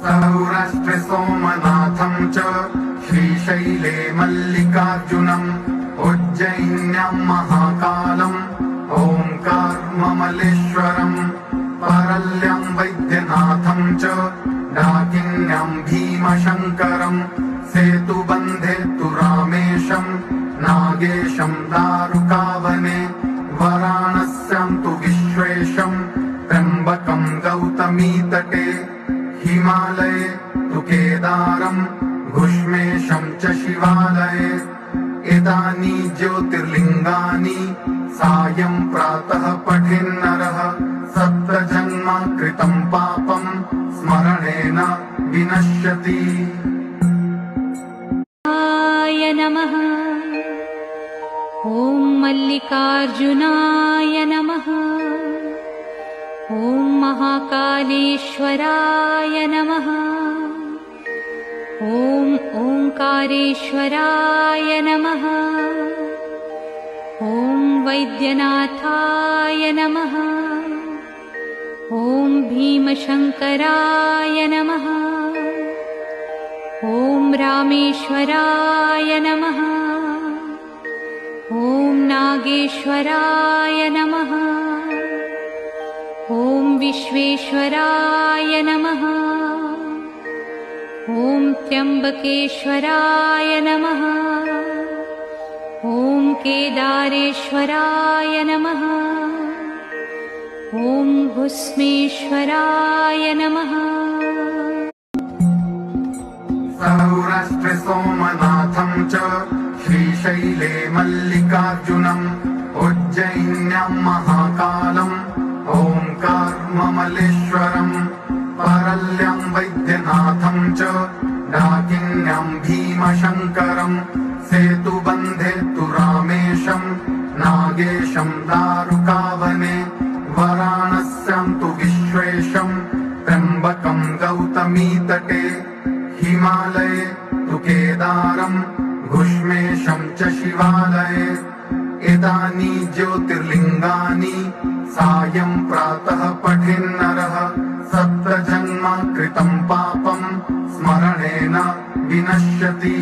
सौराष्ट्रे सोमनाथं च श्रीशैले मल्लिकार्जुनम् उज्जयिन्यां महाकालम् ओंकारममलेश्वरम् परल्यां वैद्यनाथं च डाकिन्यां भीमशङ्करम् सेतुबन्धे तु रामेशम् नागेशं दारुकावने वाराणस्यां तु विश्वेशम् त्र्यम्बकं गौतमीतटे हिमालये तु केदारम् घुष्मेशं च शिवालये एतानि ज्योतिर्लिङ्गानि सायं प्रातः पठेन्नरः सप्तजन्म कृतं पापं स्मरणेन विनश्यति। नमः ॐ मल्लिकार्जुनाय नमः ॐ महाकालेश्वराय नमः ॐ ओंकारेश्वराय नमः ॐ वैद्यनाथाय नमः ॐ भीमशङ्कराय नमः ॐ रामेश्वराय नमः ॐ नागेश्वराय नमः ॐ विश्वेश्वराय नमः ॐ त्र्यम्बकेश्वराय नमः ॐ केदारेश्वराय नमः ॐ भस्मेश्वराय नमः। सौराष्ट्रे सोमनाथं च श्रीशैले मल्लिकार्जुनम् उज्जयिन्यां महाकालम् ओंकारममलेश्वरम् परल्यां वैद्यनाथं च डाकिन्यां भीमशङ्करम् सेतुबन्धे तु रामेशम् नागेशं दारुकावने वाराणस्यां तु विश्वेशम् त्र्यम्बकं गौतमीतटे हिमालये तु केदारम् घुष्मेशं च शिवालये एतानि ज्योतिर्लिङ्गानि सायं प्रातः पठेन्नरः सप्तजन्म कृतं पापं स्मरणेन विनश्यति।